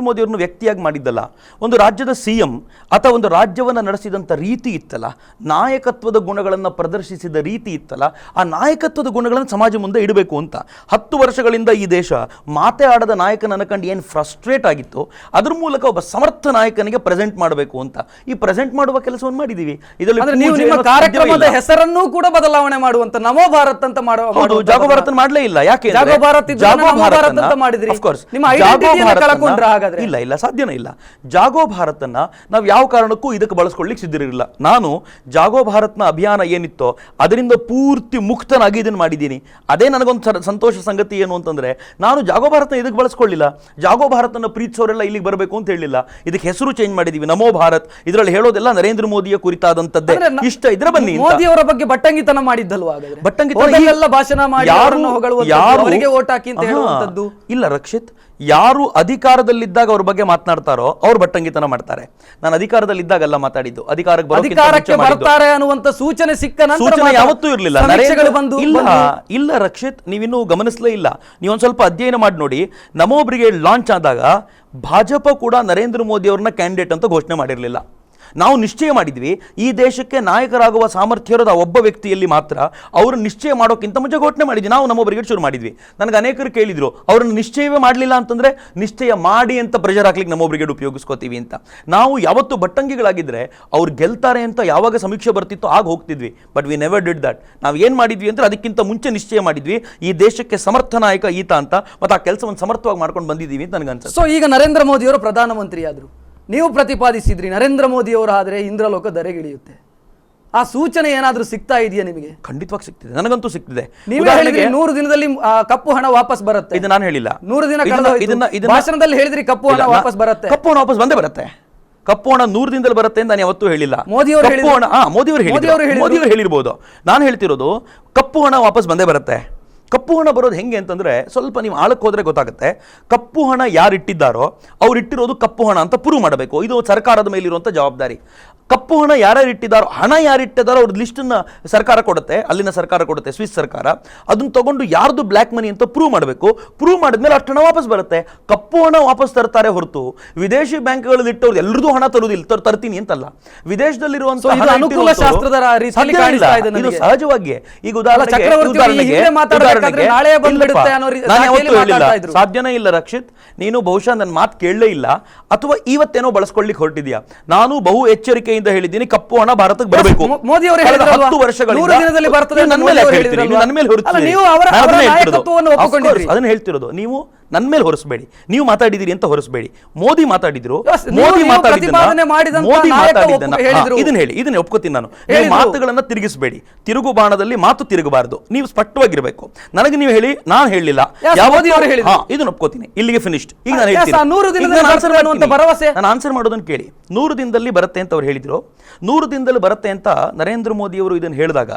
ಮೋದಿ ಅವರನ್ನು ವ್ಯಕ್ತಿಯಾಗಿ ಮಾಡಿದ್ದಲ್ಲ, ಒಂದು ರಾಜ್ಯದ CM ಅಥವಾ ಒಂದು ರಾಜ್ಯವನ್ನ ನಡೆಸಿದಂತ ರೀತಿ ಇತ್ತಲ್ಲ, ನಾಯಕತ್ವದ ಗುಣಗಳನ್ನು ಪ್ರದರ್ಶಿಸಿದ ರೀತಿ ಇತ್ತಲ್ಲ, ಆ ನಾಯಕತ್ವದ ಗುಣಗಳನ್ನು ಸಮಾಜ ಮುಂದೆ ಇಡಬೇಕು ಅಂತ 10 ವರ್ಷಗಳಿಂದ ಈ ದೇಶ ಮಾತೆ ಆಡದ ನಾಯಕನ ಅನ್ಕಂಡು ಏನು ಫ್ರಸ್ಟ್ರೇಟ್ ಆಗಿತ್ತು, ಅದ್ರ ಮೂಲಕ ಒಬ್ಬ ಸಮರ್ಥ ನಾಯಕನಿಗೆ ಪ್ರೆಸೆಂಟ್ ಮಾಡಬೇಕು ಅಂತ ಈ ಪ್ರೆಸೆಂಟ್ ಮಾಡುವ ಕೆಲಸವನ್ನು ಮಾಡಿದೀವಿ. ಇದರಲ್ಲಿ ಕಾರ್ಯಕ್ರಮದ ಹೆಸರನ್ನು ಕೂಡ ಬದಲಾವಣೆ ಮಾಡುವಂತ ನಮೋ ಭಾರತ್ ಅಂತ ಜಾಗೋ ಭಾರತ ಮಾಡಲೇ ಇಲ್ಲ. ಯಾಕೆ? ಇಲ್ಲ, ಸಾಧ್ಯನೇ ಇಲ್ಲ. ಜಾಗೋ ಭಾರತನ್ನ ನಾವು ಯಾವ ಕಾರಣಕ್ಕೂ ಇದಕ್ಕೆ ಬಳಸ್ಕೊಳ್ಳಿಕ್ಕೆ ಸಿದ್ಧರಿರಲಿಲ್ಲ. ನಾನು ಜಾಗೋ ಭಾರತ್ನ ಅಭಿಯಾನ ಏನಿತ್ತೋ ಅದರಿಂದ ಪೂರ್ತಿ ಮುಕ್ತನಾಗಿ ಇದನ್ನು ಮಾಡಿದ್ದೀನಿ. ಅದೇ ನನಗೊಂದು ಸಂತೋಷ ಸಂಗತಿ ಏನು ಅಂತಂದ್ರೆ, ನಾನು ಜಾಗೋ ಭಾರತನ ಇದಕ್ಕೆ ಬಳಸ್ಕೊಳ್ಳಿಲ್ಲ. ಜಾಗೋ ಭಾರತನ ಪ್ರೀತಿಸೋರೆಲ್ಲ ಇಲ್ಲಿಗೆ ಬರಬೇಕು ಅಂತ ಹೇಳಿಲ್ಲ. ಇದಕ್ಕೆ ಹೆಸರು ಚೇಂಜ್ ಮಾಡಿದೀವಿ, ನಮೋ ಭಾರತ್. ಇದರಲ್ಲಿ ಹೇಳೋದೆಲ್ಲ ನರೇಂದ್ರ ಮೋದಿಯ ಕುರಿತಾದಂತದ್ದೇ. ಇಷ್ಟ ಇದ್ರೆ ಬನ್ನಿ. ಮೋದಿ ಅವರ ಬಗ್ಗೆ ಬಟ್ಟಂಗಿತನ ಮಾಡಿದ್ದಲ್ವಾ? ಬಟ್ಟಂಗಿತನ ಭಾಷಣ ಮಾಡಿ ಅವರಿಗೆ ವೋಟ್ ಹಾಕಿ ಅಂತ ಹೇಳುವಂತದ್ದು ಇಲ್ಲ. ರಕ್ಷಿತ್, ಯಾರು ಅಧಿಕಾರದಲ್ಲಿದ್ದಾಗ ಅವ್ರ ಬಗ್ಗೆ ಮಾತನಾಡ್ತಾರೋ ಅವ್ರು ಬಟ್ಟಂಗಿತನ ಮಾಡ್ತಾರೆ. ನಾನು ಅಧಿಕಾರದಲ್ಲಿದ್ದಾಗಲ್ಲ ಮಾತಾಡಿದ್ದು, ಅಧಿಕಾರಕ್ಕೆ ಬರ್ತಾರೆ ಅನ್ನುವಂತ ಸೂಚನೆ ಸಿಕ್ಕ ಸೂಚನೆ ಯಾವತ್ತೂ ಇರಲಿಲ್ಲ. ಇಲ್ಲ ರಕ್ಷಿತ್, ನೀವಿನ್ನೂ ಗಮನಿಸಲೇ ಇಲ್ಲ. ನೀವೊಂದು ಸ್ವಲ್ಪ ಅಧ್ಯಯನ ಮಾಡಿ ನೋಡಿ. ನಮೋ ಬ್ರಿಗೇಡ್ ಲಾಂಚ್ ಆದಾಗ ಭಾಜಪ ಕೂಡ ನರೇಂದ್ರ ಮೋದಿ ಅವ್ರನ್ನ ಕ್ಯಾಂಡಿಡೇಟ್ ಅಂತ ಘೋಷಣೆ ಮಾಡಿರಲಿಲ್ಲ. ನಾವು ನಿಶ್ಚಯ ಮಾಡಿದ್ವಿ, ಈ ದೇಶಕ್ಕೆ ನಾಯಕರಾಗುವ ಸಾಮರ್ಥ್ಯ ಇರೋದು ಒಬ್ಬ ವ್ಯಕ್ತಿಯಲ್ಲಿ ಮಾತ್ರ. ಅವರು ನಿಶ್ಚಯ ಮಾಡೋಕ್ಕಿಂತ ಮುಂಚೆ ಘೋಷಣೆ ಮಾಡಿದ್ವಿ. ನಾವು ನಮೋ ಬ್ರಿಗೇಡ್ ಶುರು ಮಾಡಿದ್ವಿ. ನನಗೆ ಅನೇಕರು ಕೇಳಿದ್ರು, ಅವ್ರನ್ನ ನಿಶ್ಚಯವೇ ಮಾಡಲಿಲ್ಲ ಅಂತಂದ್ರೆ ನಿಶ್ಚಯ ಮಾಡಿ ಅಂತ ಪ್ರೆಷರ್ ಹಾಕ್ಲಿಕ್ಕೆ ನಮೋ ಬ್ರಿಗೇಡ್ ಉಪಯೋಗಿಸ್ಕೋತೀವಿ ಅಂತ. ನಾವು ಯಾವತ್ತು ಬಟ್ಟಂಗಿಗಳಾಗಿದ್ರೆ ಅವ್ರು ಗೆಲ್ತಾರೆ ಅಂತ ಯಾವಾಗ ಸಮೀಕ್ಷೆ ಬರ್ತಿತ್ತೋ ಆಗ ಹೋಗ್ತಿದ್ವಿ. But we never did that. ನಾವು ಏನು ಮಾಡಿದ್ವಿ ಅಂದ್ರೆ ಅದಕ್ಕಿಂತ ಮುಂಚೆ ನಿಶ್ಚಯ ಮಾಡಿದ್ವಿ, ಈ ದೇಶಕ್ಕೆ ಸಮರ್ಥ ನಾಯಕ ಈತ ಅಂತ, ಮತ್ತು ಆ ಕೆಲಸವನ್ನು ಸಮರ್ಥವಾಗಿ ಮಾಡ್ಕೊಂಡು ಬಂದಿದ್ದೀವಿ ಅಂತ ನನಗೆ ಅನ್ಸುತ್ತೆ. ಸೊ ಈಗ ನರೇಂದ್ರ ಮೋದಿ ಅವರು ಪ್ರಧಾನಮಂತ್ರಿ ಆದ್ರು, ನೀವು ಪ್ರತಿಪಾದಿಸಿದ್ರಿ ನರೇಂದ್ರ ಮೋದಿ ಅವರು ಆದ್ರೆ ಇಂದ್ರಲೋಕ ಧರೆಗಿಳಿಯುತ್ತೆ. ಆ ಸೂಚನೆ ಏನಾದ್ರೂ ಸಿಗ್ತಾ ಇದೆಯಾ ನಿಮಗೆ? ಖಂಡಿತವಾಗಿ ಸಿಗ್ತಿದೆ, ನನಗಂತೂ ಸಿಗ್ತಿದೆ. ನೀವೇ ಹೇಳಿದ್ರಿ 100 ದಿನದಲ್ಲಿ ಕಪ್ಪು ಹಣ ವಾಪಸ್ ಬರುತ್ತೆ. ಇದು ನಾನು ಹೇಳಿಲ್ಲ. 100 ದಿನ ಭಾಷಣದಲ್ಲಿ ಹೇಳಿದ್ರಿ ಕಪ್ಪು ಹಣ ವಾಪಸ್ ಬರುತ್ತೆ. ಕಪ್ಪು ಹಣ ವಾಪಸ್ ಬಂದೇ ಬರುತ್ತೆ. ಕಪ್ಪು ಹಣ 100 ದಿನದಲ್ಲಿ ಬರುತ್ತೆ ಅಂತ ನಾನು ಯಾವತ್ತೂ ಹೇಳಿಲ್ಲ. ಮೋದಿ ಅವರು ಹೇಳಿರ್ಬೋದು. ನಾನು ಹೇಳ್ತಿರೋದು ಕಪ್ಪು ಹಣ ವಾಪಸ್ ಬಂದೇ ಬರುತ್ತೆ. ಕಪ್ಪು ಹಣ ಬರೋದು ಹೆಂಗೆ ಅಂತಂದ್ರೆ, ಸ್ವಲ್ಪ ನೀವು ಆಳಕ್ಕೆ ಹೋದ್ರೆ ಗೊತ್ತಾಗುತ್ತೆ. ಕಪ್ಪು ಹಣ ಯಾರಿಟ್ಟಿದ್ದಾರೋ ಅವ್ರು ಇಟ್ಟಿರೋದು ಕಪ್ಪು ಹಣ ಅಂತ ಪ್ರೂವ್ ಮಾಡಬೇಕು. ಇದು ಸರ್ಕಾರದ ಮೇಲಿರುವಂಥ ಜವಾಬ್ದಾರಿ. ಕಪ್ಪು ಹಣ ಯಾರ್ಯಾರು ಇಟ್ಟಿದ್ದಾರೋ, ಹಣ ಯಾರಿಟ್ಟಿದ್ದಾರೋ ಅವ್ರ ಲಿಸ್ಟನ್ನ ಸರ್ಕಾರ ಕೊಡುತ್ತೆ, ಅಲ್ಲಿನ ಸರ್ಕಾರ ಕೊಡುತ್ತೆ, ಸ್ವಿಸ್ ಸರ್ಕಾರ. ಅದನ್ನ ತಗೊಂಡು ಯಾರ್ದು ಬ್ಲ್ಯಾಕ್ ಮನಿ ಅಂತ ಪ್ರೂವ್ ಮಾಡಬೇಕು. ಪ್ರೂವ್ ಮಾಡಿದ್ಮೇಲೆ ಅಷ್ಟು ಹಣ ವಾಪಸ್ ಬರುತ್ತೆ. ಕಪ್ಪು ಹಣ ವಾಪಸ್ ತರ್ತಾರೆ ಹೊರತು ವಿದೇಶಿ ಬ್ಯಾಂಕ್ಗಳಲ್ಲಿ ಇಟ್ಟವ್ರು ಎಲ್ಲರದ್ದು ಹಣ ತರುವುದಿಲ್ಲ, ತರ್ತೀನಿ ಅಂತಲ್ಲ. ವಿದೇಶದಲ್ಲಿರುವಂತ ಸಹಜವಾಗಿ ಈಗ ಸಾಧ್ಯನೇ ಇಲ್ಲ. ರಕ್ಷಿತ್, ನೀನು ಬಹುಶಃ ನನ್ನ ಮಾತು ಕೇಳಲೇ ಇಲ್ಲ, ಅಥವಾ ಇವತ್ತೇನೋ ಬಳಸ್ಕೊಳ್ಳಿಕ್ಕೆ ಹೊರಟಿದ್ಯಾ. ನಾನು ಬಹು ಎಚ್ಚರಿಕೆಯಿಂದ ಹೆಮ್ಮೆಯಿಂದ ಹೇಳಿದ್ದೀನಿ, ಕಪ್ಪು ಹಣ ಭಾರತಕ್ಕೆ ಬರಬೇಕು. ಮೋದಿ ಅವರು ಕಳೆದ 10 ವರ್ಷಗಳಿಂದ ನನ್ನ ಮೇಲೆ ಅದನ್ನ ಹೇಳ್ತಿರೋದು. ನೀವು ನನ್ನ ಮೇಲೆ ಹೊರಿಸಬೇಡಿ, ನೀವು ಮಾತಾಡಿದಿರಿ ಅಂತ ಹೊರಿಸಬೇಡಿ. ಮೋದಿ ಮಾತಾಡಿದ್ರು, ಮೋದಿ ಇದನ್ನ ಒಪ್ಕೋತೀನಿ ನಾನು. ನೀವು ಮಾತುಗಳನ್ನ ತಿರುಗಿಸಬೇಡಿ, ತಿರುಗು ಬಾಣದಲ್ಲಿ ಮಾತು ತಿರುಗಬಾರದು. ನೀವು ಸ್ಪಷ್ಟವಾಗಿರ್ಬೇಕು. ನನಗೆ ನೀವು ಹೇಳಿ, ನಾನು ಹೇಳಲಿಲ್ಲ, ಇದನ್ನ ಒಪ್ಕೋತೀನಿ. ಇಲ್ಲಿಗೆ ಫಿನಿಶ್ಡ್. ಈಗ ನಾನು ಹೇಳ್ತೀನಿ, ನಾನು ಆನ್ಸರ್ ಮಾಡೋದನ್ನ ಕೇಳಿ. 100 ದಿನದಲ್ಲಿ ಬರುತ್ತೆ ಅಂತ ಅವ್ರು ಹೇಳಿದ್ರು. 100 ದಿನದಲ್ಲಿ ಬರುತ್ತೆ ಅಂತ ನರೇಂದ್ರ ಮೋದಿ ಅವರು ಇದನ್ನು ಹೇಳಿದಾಗ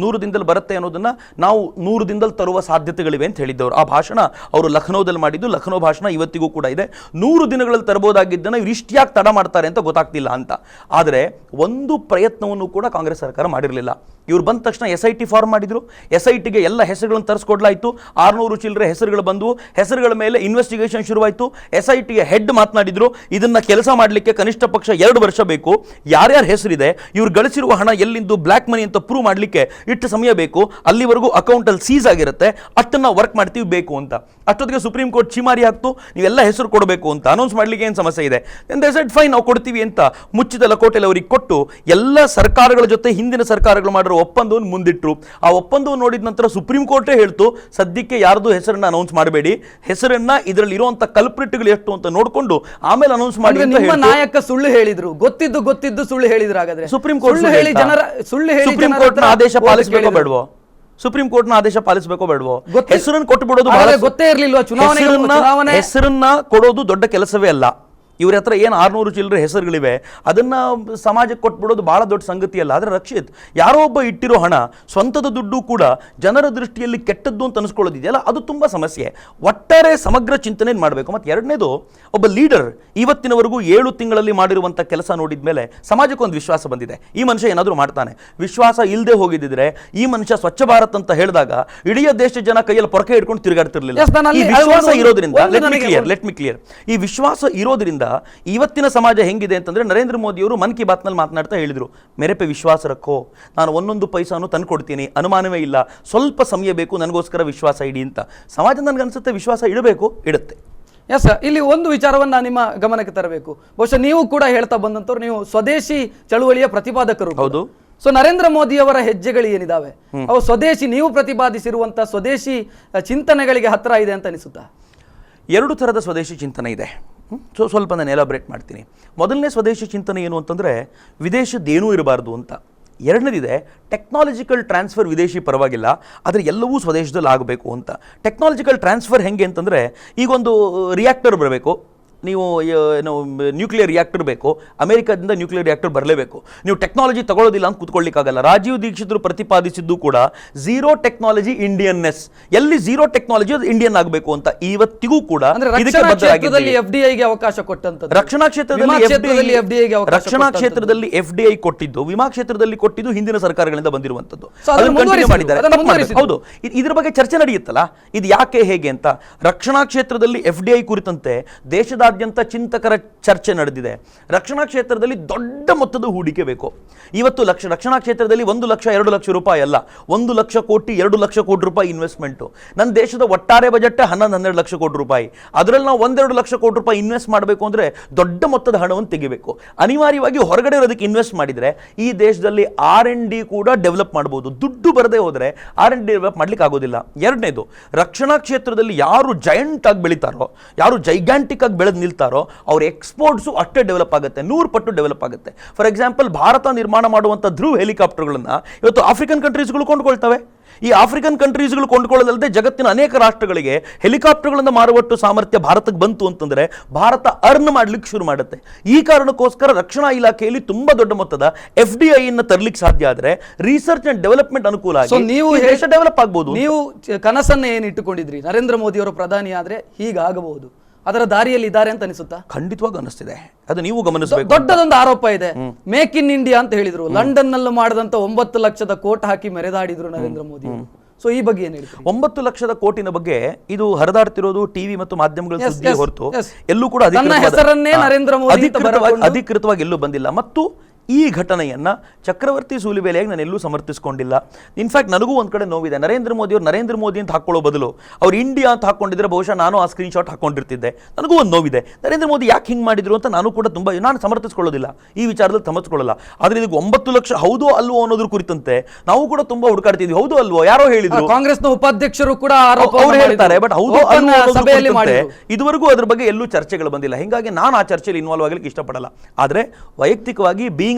100 ದಿನದಲ್ಲಿ ಬರುತ್ತೆ ಅನ್ನೋದನ್ನ ನಾವು 100 ದಿನದಲ್ಲಿ ತರುವ ಸಾಧ್ಯತೆಗಳಿವೆ ಅಂತ ಹೇಳಿದ್ದವರು. ಆ ಭಾಷಣ ಅವರು ಲಖನೌದಲ್ಲಿ ಮಾಡಿದ್ದು. ಲಖನೌ ಭಾಷಣ ಇವತ್ತಿಗೂ ಕೂಡ ಇದೆ. 100 ದಿನಗಳಲ್ಲಿ ತರಬಹುದಾಗಿದ್ದನ್ನು ಇವರು ಇಷ್ಟ್ಯಾಕೆ ತಡ ಮಾಡ್ತಾರೆ ಅಂತ ಗೊತ್ತಾಗ್ತಿಲ್ಲ ಅಂತ. ಆದರೆ ಒಂದು ಪ್ರಯತ್ನವನ್ನು ಕೂಡ ಕಾಂಗ್ರೆಸ್ ಸರ್ಕಾರ ಮಾಡಿರಲಿಲ್ಲ. ಇವ್ರು ಬಂದ ತಕ್ಷಣ SIT ಫಾರ್ಮ್ ಮಾಡಿದ್ರು. SITಗೆ ಎಲ್ಲ ಹೆಸರುಗಳನ್ನು ತರಿಸ್ಕೊಡ್ಲಾಯಿತು. 600 ಚಿಲ್ಲರೆ ಹೆಸರುಗಳು ಬಂದವು. ಹೆಸರುಗಳ ಮೇಲೆ ಇನ್ವೆಸ್ಟಿಗೇಷನ್ ಶುರುವಾಯಿತು. SITಗೆ ಹೆಡ್ ಮಾತನಾಡಿದ್ರು, ಇದನ್ನ ಕೆಲಸ ಮಾಡಲಿಕ್ಕೆ ಕನಿಷ್ಠ ಪಕ್ಷ 2 ವರ್ಷ ಬೇಕು. ಯಾರ್ಯಾರ ಹೆಸರಿದೆ, ಇವ್ರು ಗಳಿಸಿರುವ ಹಣ ಎಲ್ಲಿಂದು ಬ್ಲ್ಯಾಕ್ ಮನಿ ಅಂತ ಪ್ರೂವ್ ಮಾಡಲಿಕ್ಕೆ ಇಷ್ಟು ಸಮಯ ಬೇಕು. ಅಲ್ಲಿವರೆಗೂ ಅಕೌಂಟ್ ಅಲ್ಲಿ ಸೀಸ್ ಆಗಿರುತ್ತೆ, ಅಷ್ಟನ್ನ ವರ್ಕ್ ಮಾಡ್ತೀವಿ ಬೇಕು ಅಂತ. ಅಷ್ಟೊತ್ತಿಗೆ ಸುಪ್ರೀಂ ಕೋರ್ಟ್ ಚಿಮಾರಿ ಹಾಕ್ತು, ನೀವೆಲ್ಲ ಹೆಸರು ಕೊಡಬೇಕು ಅಂತ. ಅನೌನ್ಸ್ ಮಾಡ್ಲಿಕ್ಕೆ ಏನು ಸಮಸ್ಯೆ ಇದೆ? ಫೈನ್, ನಾವು ಕೊಡ್ತೀವಿ ಅಂತ ಮುಚ್ಚಿದ ಲಕೋಟೆಯಲ್ಲಿ ಅವರಿಗೆ ಕೊಟ್ಟು ಎಲ್ಲ ಸರ್ಕಾರಗಳ ಜೊತೆ ಹಿಂದಿನ ಸರ್ಕಾರಗಳು ಮಾಡಿರೋ ಒಪ್ಪಂದವನ್ನು ಮುಂದಿಟ್ರು. ಆ ಒಪ್ಪಂದವನ್ನು ನೋಡಿದ ನಂತರ ಸುಪ್ರೀಂ ಕೋರ್ಟೇ ಹೇಳ್ತು, ಸದ್ಯಕ್ಕೆ ಯಾರ್ದು ಹೆಸರನ್ನ ಅನೌನ್ಸ್ ಮಾಡಬೇಡಿ, ಹೆಸರನ್ನ ಇದರಲ್ಲಿ ಇರುವಂತ ಕಲ್ಪ್ರಿಟ್ಗಳು ಎಷ್ಟು ಅಂತ ನೋಡ್ಕೊಂಡು ಆಮೇಲೆ ಅನೌನ್ಸ್ ಮಾಡಿ ಅಂತ ನಿಮ್ಮ ನಾಯಕ ಸುಳ್ಳು ಹೇಳಿದ್ರು, ಗೊತ್ತಿದ್ದು ಸುಳ್ಳು ಹೇಳಿದ್ರು. ಹಾಗಾದ್ರೆ ಸುಪ್ರೀಂ ಕೋರ್ಟ್ ಸುಪ್ರೀಂ ಕೋರ್ಟ್ನ ಆದೇಶ ಪಾಲಿಸಬೇಕೋ ಬೇಡವೋ? ಸುಪ್ರೀಂ ಕೋರ್ಟ್ನ ಆದೇಶ ಪಾಲಿಸಬೇಕೋ ಬೇಡವೋ? ಹೆಸರನ್ನು ಕೊಟ್ಟು ಬಿಡೋದು ಗೊತ್ತೇ ಇರಲಿಲ್ಲ. ಹೆಸರನ್ನ ಕೊಡೋದು ದೊಡ್ಡ ಕೆಲಸವೇ ಅಲ್ಲ. ಇವ್ರ ಹತ್ರ ಏನು 600 ಚಿಲ್ಲರೆ ಹೆಸರುಗಳಿವೆ, ಅದನ್ನ ಸಮಾಜಕ್ಕೆ ಕೊಟ್ಬಿಡೋದು ಬಹಳ ದೊಡ್ಡ ಸಂಗತಿ ಅಲ್ಲ. ಆದರೆ ರಕ್ಷಿತ್, ಯಾರೋ ಒಬ್ಬ ಇಟ್ಟಿರೋ ಹಣ, ಸ್ವಂತದ ದುಡ್ಡು ಕೂಡ ಜನರ ದೃಷ್ಟಿಯಲ್ಲಿ ಕೆಟ್ಟದ್ದು ಅಂತ ಅನಿಸ್ಕೊಳ್ಳೋದಿದೆಯಲ್ಲ, ಅದು ತುಂಬಾ ಸಮಸ್ಯೆ. ಒಟ್ಟಾರೆ ಸಮಗ್ರ ಚಿಂತನೆ ಮಾಡಬೇಕು. ಮತ್ತು ಎರಡನೇದು, ಒಬ್ಬ ಲೀಡರ್ ಇವತ್ತಿನವರೆಗೂ 7 ತಿಂಗಳಲ್ಲಿ ಮಾಡಿರುವಂಥ ಕೆಲಸ ನೋಡಿದ ಮೇಲೆ ಸಮಾಜಕ್ಕೆ ಒಂದು ವಿಶ್ವಾಸ ಬಂದಿದೆ, ಈ ಮನುಷ್ಯ ಏನಾದರೂ ಮಾಡ್ತಾನೆ. ವಿಶ್ವಾಸ ಇಲ್ಲದೆ ಹೋಗಿದ್ದಿದ್ರೆ ಈ ಮನುಷ್ಯ ಸ್ವಚ್ಛ ಭಾರತ್ ಅಂತ ಹೇಳಿದಾಗ ಇಡೀ ದೇಶದ ಜನ ಕೈಯಲ್ಲಿ ಪೊರಕೆ ಹಿಡ್ಕೊಂಡು ತಿರುಗಾಡ್ತಿರ್ಲಿಲ್ಲ. ಈ ವಿಶ್ವಾಸ ಇರೋದ್ರಿಂದ, ಲೆಟ್ ಮಿ ಕ್ಲಿಯರ್, ಈ ವಿಶ್ವಾಸ ಇರೋದ್ರಿಂದ ಇವತ್ತಿನ ಸಮಾಜ ಹೆಂಗಿದೆ ಅಂತಂದ್ರೆ, ನರೇಂದ್ರ ಮೋದಿ ಅವರು ಮನ್ ಕಿ ಬಾತ್ ನಲ್ಲಿ ಮಾತನಾಡ್ತಾ ಹೇಳಿದ್ರು, ಮೇರೆ ಪೆ ವಿಶ್ವಾಸ ರಕ್ಕೋ, ನಾನು ಒಂದೊಂದು ಪೈಸಾನು ತಂದು ಕೊಡ್ತೀನಿ, ಅನುಮಾನವೇ ಇಲ್ಲ, ಸ್ವಲ್ಪ ಸಮಯ ಬೇಕು, ನನಗೋಸ್ಕರ ವಿಶ್ವಾಸ ಇಡಿ ಅಂತ. ಸಮಾಜ ನನಗನ್ಸುತ್ತೆ ವಿಶ್ವಾಸ ಇಡಬೇಕು, ಇಡುತ್ತೆ. ಎಸ್, ಇಲ್ಲಿ ಒಂದು ವಿಚಾರವನ್ನ ನಿಮ್ಮ ಗಮನಕ್ಕೆ ತರಬೇಕು. ಬಹುಶಃ ನೀವು ಕೂಡ ಹೇಳ್ತಾ ಬಂದಂತವ್ರು, ನೀವು ಸ್ವದೇಶಿ ಚಳುವಳಿಯ ಪ್ರತಿಪಾದಕರು. ಹೌದು. ಸೊ ನರೇಂದ್ರ ಮೋದಿ ಅವರ ಹೆಜ್ಜೆಗಳು ಏನಿದಾವೆ ಅವು ಸ್ವದೇಶಿ, ನೀವು ಪ್ರತಿಪಾದಿಸಿರುವಂತ ಸ್ವದೇಶಿ ಚಿಂತನೆಗಳಿಗೆ ಹತ್ರ ಇದೆ ಅಂತ ಅನಿಸುತ್ತಾ? 2 ಥರದ ಸ್ವದೇಶಿ ಚಿಂತನೆ ಇದೆ. ಸ್ವಲ್ಪ ನಾನು ಎಲಾಬ್ರೇಟ್ ಮಾಡ್ತೀನಿ. ಮೊದಲನೇ ಸ್ವದೇಶಿ ಚಿಂತನೆ ಏನು ಅಂತಂದರೆ, ವಿದೇಶದ್ದೇನೂ ಇರಬಾರ್ದು ಅಂತ. ಎರಡನೇದಿದೆ ಟೆಕ್ನಾಲಜಿಕಲ್ ಟ್ರಾನ್ಸ್ಫರ್, ವಿದೇಶಿ ಪರವಾಗಿಲ್ಲ, ಆದರೆ ಎಲ್ಲವೂ ಸ್ವದೇಶದಲ್ಲಿ ಆಗಬೇಕು ಅಂತ. ಟೆಕ್ನಾಲಜಿಕಲ್ ಟ್ರಾನ್ಸ್ಫರ್ ಹೆಂಗೆ ಅಂತಂದರೆ, ಈಗೊಂದು ರಿಯಾಕ್ಟರ್ ಬರಬೇಕು, ನೀವು ನ್ಯೂಕ್ಲಿಯರ್ ರಿಯಾಕ್ಟರ್ ಬೇಕು, ಅಮೆರಿಕದಿಂದ ನ್ಯೂಕ್ಲಿಯರ್ ರಿಯಾಕ್ಟರ್ ಬರಲೇಬೇಕು. ನೀವು ಟೆಕ್ನಾಲಜಿ ತಗೊಳ್ಳೋದಿಲ್ಲ ಅಂತ ಕೂತ್ಕೊಳ್ಳಿಕ್ಕಾಗಲ್ಲ. ರಾಜೀವ್ ದೀಕ್ಷಿತರು ಪ್ರತಿಪಾದಿಸಿದ್ದು ಕೂಡ ಝೀರೋ ಟೆಕ್ನಾಲಜಿ ಇಂಡಿಯನ್ನೆಸ್. ಎಲ್ಲಿ ಝೀರೋ ಟೆಕ್ನಾಲಜಿ ಅದು ಇಂಡಿಯನ್ ಆಗಬೇಕು ಅಂತ ಇವತ್ತಿಗೂ ಕೂಡ ಅವಕಾಶ ಕೊಟ್ಟಂತ. ರಕ್ಷಣಾ ಕ್ಷೇತ್ರದಲ್ಲಿ FDI ಕೊಟ್ಟಿದ್ದು, ವಿಮಾ ಕ್ಷೇತ್ರದಲ್ಲಿ ಕೊಟ್ಟಿದ್ದು ಹಿಂದಿನ ಸರ್ಕಾರಗಳಿಂದ ಬಂದಿರುವಂತದ್ದು. ಹೌದು, ಇದ್ರ ಬಗ್ಗೆ ಚರ್ಚೆ ನಡೆಯುತ್ತಲ್ಲ, ಇದು ಯಾಕೆ ಹೇಗೆ ಅಂತ. ರಕ್ಷಣಾ ಕ್ಷೇತ್ರದಲ್ಲಿ FDI ಕುರಿತಂತೆ ದೇಶದಾದ್ಯಂತ ಚಿಂತಕರ ಚರ್ಚೆ ನಡೆದಿದೆ. ರಕ್ಷಣಾ ಕ್ಷೇತ್ರದಲ್ಲಿ ದೊಡ್ಡ ಮೊತ್ತದ ಹೂಡಿಕೆ ಬೇಕು. ಇವತ್ತು ರಕ್ಷಣಾ ಕ್ಷೇತ್ರದಲ್ಲಿ 1 ಲಕ್ಷ 2 ಲಕ್ಷ ರೂಪಾಯಿ ಅಲ್ಲ, 1 ಲಕ್ಷ ಕೋಟಿ 2 ಲಕ್ಷ ಕೋಟಿ ರೂಪಾಯಿ ಇನ್ವೆಸ್ಟ್ಮೆಂಟ್. ನನ್ನ ದೇಶದ ಒಟ್ಟಾರೆ ಬಜೆಟ್ 11-12 ಲಕ್ಷ ಕೋಟಿ ರೂಪಾಯಿ. ಅದರಲ್ಲಿ ನಾವು 1-2 ಲಕ್ಷ ಕೋಟಿ ರೂಪಾಯಿ ಇನ್ವೆಸ್ಟ್ ಮಾಡಬೇಕು ಅಂದ್ರೆ ದೊಡ್ಡ ಮೊತ್ತದ ಹಣವನ್ನು ತೆಗಿಬೇಕು. ಅನಿವಾರ್ಯವಾಗಿ ಹೊರಗಡೆ ಇರೋದಕ್ಕೆ ಇನ್ವೆಸ್ಟ್ ಮಾಡಿದ್ರೆ ಈ ದೇಶದಲ್ಲಿ R&D ಕೂಡ ಡೆವಲಪ್ ಮಾಡಬಹುದು. ದುಡ್ಡು ಬರದೇ ಹೋದ್ರೆ R&D ಡೆವಲಪ್ ಮಾಡ್ಲಿಕ್ಕೆ ಆಗೋದಿಲ್ಲ. ಎರಡನೇದು, ರಕ್ಷಣಾ ಕ್ಷೇತ್ರದಲ್ಲಿ ಯಾರು ಜೈಂಟ್ ಆಗಿ ಬೆಳೀತಾರೋ, ಯಾರು ಜೈಗಾಂಟಿಕ್ ಆಗಿ ಬೆಳೆದು ನಿಲ್ತಾರೋ, ಅವ್ರ ಎಕ್ಸ್ಪೋರ್ಟ್ಸು ಅಷ್ಟೇ ಡೆವಲಪ್ ಆಗುತ್ತೆ, 100 ಪಟ್ಟು ಡೆವಲಪ್ ಆಗುತ್ತೆ. ಫಾರ್ ಎಕ್ಸಾಂಪಲ್, ಭಾರತ ನಿರ್ಮಾಣ ಮಾಡುವಂಥ ಧ್ರುವ್ ಹೆಲಿಕಾಪ್ಟರ್ಗಳನ್ನ ಇವತ್ತು ಆಫ್ರಿಕನ್ ಕಂಟ್ರೀಸ್ಗಳು ಕೊಂಡ್ಕೊಳ್ತವೆ. ಈ ಆಫ್ರಿಕನ್ ಕಂಟ್ರೀಸ್ಗಳು ಕೊಂಡ್ಕೊಳ್ಳೋದಲ್ಲದೆ ಜಗತ್ತಿನ ಅನೇಕ ರಾಷ್ಟ್ರಗಳಿಗೆ ಹೆಲಿಕಾಪ್ಟರ್ಗಳನ್ನು ಮಾರುವಟ್ಟು ಸಾಮರ್ಥ್ಯ ಭಾರತಕ್ಕೆ ಬಂತು ಅಂತಂದ್ರೆ ಭಾರತ ಅರ್ನ್ ಮಾಡ್ಲಿಕ್ಕೆ ಶುರು ಮಾಡುತ್ತೆ. ಈ ಕಾರಣಕ್ಕೋಸ್ಕರ ರಕ್ಷಣಾ ಇಲಾಖೆಯಲ್ಲಿ ತುಂಬಾ ದೊಡ್ಡ ಮೊತ್ತದ FDI ಅನ್ನು ತರಲಿಕ್ಕೆ ಸಾಧ್ಯ ಆದರೆ ರಿಸರ್ಚ್ ಅಂಡ್ ಡೆವಲಪ್ಮೆಂಟ್ ಅನುಕೂಲ ಆಗಿ ನೀವು ದೇಶ ಡೆವಲಪ್ ಆಗಬಹುದು. ನೀವು ಕನಸನ್ನ ಏನು ಇಟ್ಟುಕೊಂಡಿದ್ರಿ, ನರೇಂದ್ರ ಮೋದಿ ಅವರು ಪ್ರಧಾನಿ ಆದ್ರೆ ಹೀಗಾಗಬಹುದು, ಅದರ ದಾರಿಯಲ್ಲಿ ಇದ್ದಾರೆ ಅಂತ ಅನಿಸುತ್ತಾ? ಖಂಡಿತವಾಗಿ ಅನಿಸ್ತಿದೆ, ಅದು ನೀವು ಗಮನಿಸಬೇಕು. ದೊಡ್ಡದೊಂದು ಆರೋಪ ಇದೆ, ಮೇಕ್ ಇನ್ ಇಂಡಿಯಾ ಅಂತ ಹೇಳಿದ್ರು. ಲಂಡನ್ ನಲ್ಲಿ ಮಾಡಿದಂತ 9 ಲಕ್ಷದ ಕೋಟ್ ಹಾಕಿ ಮೆರೆದಾಡಿದ್ರು ನರೇಂದ್ರ ಮೋದಿ. ಸೊ ಈ ಬಗ್ಗೆ ಏನು ಹೇಳ್ತೀರಿ? 9 ಲಕ್ಷದ ಕೋಟಿನ ಬಗ್ಗೆ ಇದು ಹರಿದಾಡ್ತಿರೋದು ಟಿವಿ ಮತ್ತು ಮಾಧ್ಯಮಗಳ ಸುದ್ದಿ ಹೊರತು ಎಲ್ಲೂ ಕೂಡ ಅಧಿಕೃತವಾಗಿ ಎಲ್ಲೂ ಬಂದಿಲ್ಲ. ಮತ್ತು ಈ ಘಟನೆಯನ್ನು ಚಕ್ರವರ್ತಿ ಸೂಲಿಬೆಲೆಯಾಗಿ ನಾನು ಎಲ್ಲೂ ಸಮರ್ಥಿಸ್ಕೊಂಡಿಲ್ಲ. ಇನ್ಫ್ಯಾಕ್ಟ್ ನನಗೂ ಒಂದು ಕಡೆ ನೋವಿದೆ. ನರೇಂದ್ರ ಮೋದಿ ಅಂತ ಹಾಕೊಳ್ಳೋ ಬದಲು ಅವ್ರು ಇಂಡಿಯಾ ಅಂತ ಹಾಕೊಂಡಿದ್ರೆ ಬಹುಶಃ ನಾನು ಆ ಸ್ಕ್ರೀನ್ಶಾಟ್ ಹಾಕೊಂಡಿರ್ತಿದ್ದೆ. ನನಗೂ ಒಂದು ನೋವಿದೆ, ನರೇಂದ್ರ ಮೋದಿ ಯಾಕೆ ಹಿಂಗೆ ಮಾಡಿದ್ರು ಅಂತ. ನಾನು ಕೂಡ ನಾನು ಸಮರ್ಥಿಸ್ಕೊಳ್ಳೋದಿಲ್ಲ, ಈ ವಿಚಾರದಲ್ಲಿ ಸಮರ್ಥಿಸ್ಕೊಳ್ಳಲ್ಲ. ಆದರೆ ಇದಕ್ಕೆ 9 ಲಕ್ಷ ಹೌದೋ ಅಲ್ವೋ ಅನ್ನೋದ್ರ ಕುರಿತಂತೆ ನಾವು ಕೂಡ ತುಂಬಾ ಹುಡುಕಾಡ್ತಿದ್ವಿ. ಹೌದೋ ಅಲ್ವೋ, ಯಾರೋ ಹೇಳಿದ್ರು, ಕಾಂಗ್ರೆಸ್ನ ಉಪಾಧ್ಯಕ್ಷರು ಕೂಡ ಅವ್ರು ಹೇಳ್ತಾರೆ. ಬಟ್ ಹೌದು ಇದುವರೆಗೂ ಅದ್ರ ಬಗ್ಗೆ ಎಲ್ಲೂ ಚರ್ಚೆಗಳು ಬಂದಿಲ್ಲ. ಹಿಂಗಾಗಿ ನಾನು ಆ ಚರ್ಚೆಯಲ್ಲಿ ಇನ್ವಾಲ್ವ್ ಆಗಲಿಕ್ಕೆ ಇಷ್ಟಪಡಲ್ಲ. ಆದ್ರೆ ವೈಯಕ್ತಿಕವಾಗಿ ಬೀಯಿಂಗ್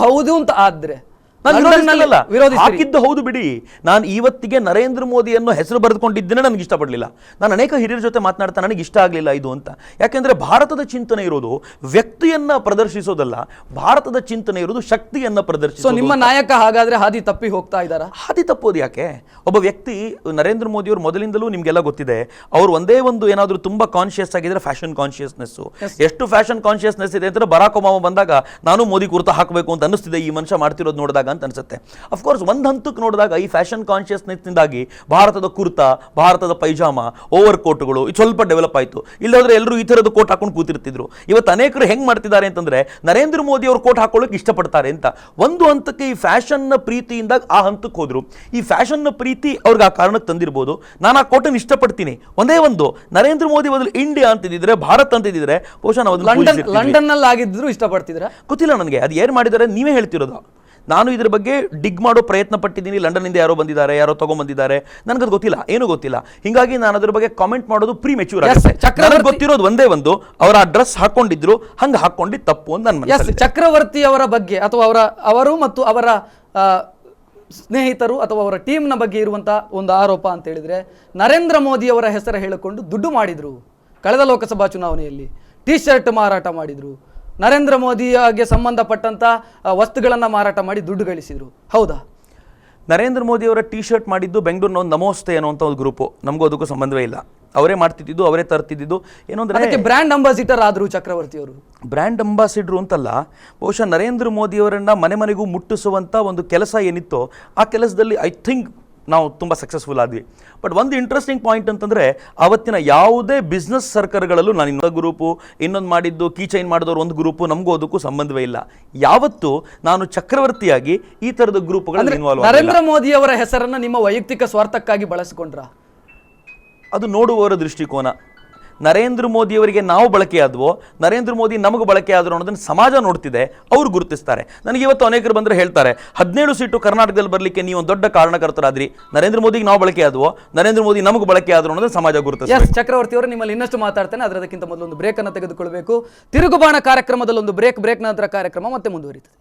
ಹೌದು ಅಂತ ಆದ್ರೆ ಹಾಕಿದ್ದು ಹೌದು ಬಿಡಿ. ನಾನು ಇವತ್ತಿಗೆ ನರೇಂದ್ರ ಮೋದಿಯನ್ನು ಹೆಸರು ಬರೆದುಕೊಂಡಿದ್ದೇನೆ ನನಗೆ ಇಷ್ಟಪಡಲಿಲ್ಲ. ನಾನು ಅನೇಕ ಹಿರಿಯರ ಜೊತೆ ಮಾತನಾಡ್ತಾ ನನಗೆ ಇಷ್ಟ ಆಗಲಿಲ್ಲ ಇದು ಅಂತ. ಯಾಕೆಂದ್ರೆ ಭಾರತದ ಚಿಂತನೆ ಇರೋದು ವ್ಯಕ್ತಿಯನ್ನ ಪ್ರದರ್ಶಿಸೋದಲ್ಲ, ಭಾರತದ ಚಿಂತನೆ ಇರೋದು ಶಕ್ತಿಯನ್ನ ಪ್ರದರ್ಶಿಸೋದು. ನಿಮ್ಮ ನಾಯಕ ಹಾಗಾದ್ರೆ ಹಾದಿ ತಪ್ಪಿ ಹೋಗ್ತಾ ಇದ್ದಾರಾ? ಹಾದಿ ತಪ್ಪೋದು ಯಾಕೆ? ಒಬ್ಬ ವ್ಯಕ್ತಿ ನರೇಂದ್ರ ಮೋದಿ ಅವರು ಮೊದಲಿಂದಲೂ ನಿಮ್ಗೆಲ್ಲ ಗೊತ್ತಿದೆ, ಅವರು ಒಂದೇ ಒಂದು ಏನಾದರೂ ತುಂಬಾ ಕಾನ್ಶಿಯಸ್ ಆಗಿದ್ರೆ ಫ್ಯಾಷನ್ ಕಾನ್ಶಿಯಸ್ನೆಸ್. ಎಷ್ಟು ಫ್ಯಾಷನ್ ಕಾನ್ಶಿಯಸ್ನೆಸ್ ಇದೆ ಅಂತ ಬರಾಕ್ ಒಬಾಮಾ ಬಂದಾಗ ನಾನು ಮೋದಿ ಕುರ್ತಾ ಹಾಕಬೇಕು ಅಂತ ಅನ್ನಿಸ್ತಿದೆ ಈ ಮನುಷ್ಯ ಮಾಡ್ತಿರೋದು ನೋಡಿದಾಗ ಅಂತ ಅನ್ಸುತ್ತೆ. ಅಫ್ಕೋರ್ಸ್ ಒಂದು ಹಂತಕ್ಕೆ ನೋಡಿದಾಗ ಈ ಫ್ಯಾಷನ್ ಕಾನ್ಶಿಯಸ್ನೆಸ್ನಿಂದಾಗಿ ಭಾರತದ ಕುರ್ತಾ, ಭಾರತದ ಪೈಜಾಮ, ಓವರ್ ಕೋಟ್ಗಳು ಇದು ಸ್ವಲ್ಪ ಡೆವಲಪ್ ಆಯಿತು. ಇಲ್ಲದ್ರೆ ಎಲ್ಲರೂ ಈ ಥರದ ಕೋಟ್ ಹಾಕೊಂಡು ಕೂತಿರ್ತಿದ್ರು. ಇವತ್ತು ಅನೇಕರು ಹೆಂಗೆ ಮಾಡ್ತಿದ್ದಾರೆ ಅಂತಂದ್ರೆ ನರೇಂದ್ರ ಮೋದಿ ಅವರು ಕೋಟ್ ಹಾಕೊಳ್ಳೋಕೆ ಇಷ್ಟಪಡ್ತಾರೆ ಅಂತ. ಒಂದು ಹಂತಕ್ಕೆ ಈ ಫ್ಯಾಷನ್ನ ಪ್ರೀತಿಯಿಂದ ಆ ಹಂತಕ್ಕೆ ಹೋದ್ರು. ಈ ಫ್ಯಾಷನ್ನ ಪ್ರೀತಿ ಅವ್ರಿಗೆ ಆ ಕಾರಣಕ್ಕೆ ತಂದಿರ್ಬೋದು. ನಾನು ಆ ಕೋಟನ್ನು ಇಷ್ಟಪಡ್ತೀನಿ. ಒಂದೇ ಒಂದು ನರೇಂದ್ರ ಮೋದಿ ಬದಲು ಇಂಡಿಯಾ ಅಂತಿದ್ರೆ, ಭಾರತ್ ಅಂತಿದ್ರೆ ಬಹುಶಃ ನಾವು ಲಂಡನ್ ನಲ್ಲಿ ಆಗಿದ್ರು ಇಷ್ಟಪಡ್ತಿದ್ರ ಗೊತ್ತಿಲ್ಲ ನನಗೆ. ಅದು ಏನು ಮಾಡಿದ್ದಾರೆ ನೀವೇ ಹೇಳ್ತಿರೋದು. ನಾನು ಇದ್ರ ಬಗ್ಗೆ ಡಿಗ್ ಮಾಡೋ ಪ್ರಯತ್ನ ಪಟ್ಟಿದ್ದೀನಿ. ಲಂಡನ್ನಿಂದ ಯಾರೋ ಬಂದಿದ್ದಾರೆ, ಯಾರೋ ತಗೊಂಡ್ಬಂದಿದ್ದಾರೆ, ನನಗದು ಗೊತ್ತಿಲ್ಲ, ಏನೂ ಗೊತ್ತಿಲ್ಲ. ಹಿಂಗಾಗಿ ನಾನು ಅದ್ರ ಬಗ್ಗೆ ಕಾಮೆಂಟ್ ಮಾಡೋದು ಪ್ರೀ ಮೆಚ್ಯೂರ್ ಆಗುತ್ತೆ. ಚಕ್ರವರ್ತಿ ಗೊತ್ತಿರೋದು ಒಂದೇ ಒಂದು, ಅವರ ಆ ಡ್ರೆಸ್ ಹಾಕೊಂಡಿದ್ರು, ಹಂಗೆ ಹಾಕೊಂಡಿದ್ದು ತಪ್ಪು ಅಂತ ನನ್ನ ಚಕ್ರವರ್ತಿ ಅವರ ಬಗ್ಗೆ ಅಥವಾ ಅವರು ಮತ್ತು ಅವರ ಸ್ನೇಹಿತರು ಅಥವಾ ಅವರ ಟೀಮ್ನ ಬಗ್ಗೆ ಇರುವಂತಹ ಒಂದು ಆರೋಪ ಅಂತ ಹೇಳಿದ್ರೆ, ನರೇಂದ್ರ ಮೋದಿ ಅವರ ಹೆಸರು ಹೇಳಿಕೊಂಡು ದುಡ್ಡು ಮಾಡಿದ್ರು. ಕಳೆದ ಲೋಕಸಭಾ ಚುನಾವಣೆಯಲ್ಲಿ ಟಿ ಶರ್ಟ್ ಮಾರಾಟ ಮಾಡಿದ್ರು, ನರೇಂದ್ರ ಮೋದಿಗೆ ಸಂಬಂಧಪಟ್ಟಂತ ವಸ್ತುಗಳನ್ನು ಮಾರಾಟ ಮಾಡಿ ದುಡ್ಡು ಗಳಿಸಿದ್ರು. ಹೌದಾ? ನರೇಂದ್ರ ಮೋದಿ ಅವರ ಟಿ ಶರ್ಟ್ ಮಾಡಿದ್ದು ಬೆಂಗಳೂರಿನ ಒಂದು ನಮೋಸ್ತೆ ಅನ್ನುವಂಥ ಒಂದು ಗ್ರೂಪು. ನಮಗೂ ಅದಕ್ಕೂ ಸಂಬಂಧವೇ ಇಲ್ಲ. ಅವರೇ ಮಾಡ್ತಿದ್ದು, ಅವರೇ ತರ್ತಿದ್ದು. ಏನು ಅಂದ್ರೆ ಬ್ರ್ಯಾಂಡ್ ಅಂಬಾಸಿಡರ್ ಆದ್ರು ಚಕ್ರವರ್ತಿ ಅವರು. ಬ್ರ್ಯಾಂಡ್ ಅಂಬಾಸಿಡರ್ ಅಂತಲ್ಲ, ಬಹುಶಃ ನರೇಂದ್ರ ಮೋದಿ ಅವರನ್ನ ಮನೆ ಮನೆಗೂ ಮುಟ್ಟಿಸುವಂಥ ಒಂದು ಕೆಲಸ ಏನಿತ್ತೋ ಆ ಕೆಲಸದಲ್ಲಿ ಐ ಥಿಂಕ್ ನಾವು ತುಂಬ ಸಕ್ಸಸ್ಫುಲ್ ಆದ್ವಿ. ಬಟ್ ಒಂದು ಇಂಟ್ರೆಸ್ಟಿಂಗ್ ಪಾಯಿಂಟ್ ಅಂತಂದರೆ, ಆವತ್ತಿನ ಯಾವುದೇ ಬಿಸ್ನೆಸ್ ಸರ್ಕಲ್ಗಳಲ್ಲೂ ನಾನು ಇನ್ನೊಂದು ಗ್ರೂಪು, ಇನ್ನೊಂದು ಮಾಡಿದ್ದು ಕೀ ಚೈನ್ ಮಾಡಿದವರು ಒಂದು ಗ್ರೂಪು, ನಮಗೂ ಅದಕ್ಕೂ ಸಂಬಂಧವೇ ಇಲ್ಲ. ಯಾವತ್ತು ನಾನು ಚಕ್ರವರ್ತಿಯಾಗಿ ಈ ಥರದ ಗ್ರೂಪ್ಗಳಲ್ಲಿ ಇನ್ವಾಲ್ವ್ ನರೇಂದ್ರ ಮೋದಿ ಅವರ ಹೆಸರನ್ನು ನಿಮ್ಮ ವೈಯಕ್ತಿಕ ಸ್ವಾರ್ಥಕ್ಕಾಗಿ ಬಳಸಿಕೊಂಡ್ರ? ಅದು ನೋಡುವವರ ದೃಷ್ಟಿಕೋನ. ನರೇಂದ್ರ ಮೋದಿಯವರಿಗೆ ನಾವು ಬಳಕೆ ಆದ್ವೋ, ನರೇಂದ್ರ ಮೋದಿ ನಮಗೆ ಬಳಕೆ ಆದ್ರು ಅನ್ನೋದನ್ನು ಸಮಾಜ ನೋಡ್ತಿದೆ, ಅವ್ರು ಗುರುತಿಸ್ತಾರೆ. ನನಗೆ ಇವತ್ತು ಅನೇಕರು ಬಂದರೆ ಹೇಳ್ತಾರೆ, 17 ಸೀಟು ಕರ್ನಾಟಕದಲ್ಲಿ ಬರಲಿಕ್ಕೆ ನೀವು ಒಂದು ದೊಡ್ಡ ಕಾರಣಕರ್ತರಾದ್ರಿ, ನರೇಂದ್ರ ಮೋದಿಗೆ ನಾವು ಬಳಕೆ ಆದ್ವೋ, ನರೇಂದ್ರ ಮೋದಿ ನಮಗೆ ಬಳಕೆ ಆದ್ರು ಅನ್ನೋದನ್ನು ಸಮಾಜ ಗುರುತಿಸ್ತಾರೆ. ಚಕ್ರವರ್ತಿ ಅವರು, ನಿಮ್ಮಲ್ಲಿ ಇನ್ನಷ್ಟು ಮಾತಾಡ್ತೇನೆ, ಅದಕ್ಕಿಂತ ಮೊದಲು ಒಂದು ಬ್ರೇಕ್ ಅನ್ನು ತೆಗೆದುಕೊಳ್ಬೇಕು. ತಿರುಗುಬಾಣ ಕಾರ್ಯಕ್ರಮದಲ್ಲಿ ಒಂದು ಬ್ರೇಕ್ ನಂತರ ಕಾರ್ಯಕ್ರಮ ಮತ್ತೆ ಮುಂದುವರಿಯುತ್ತದೆ.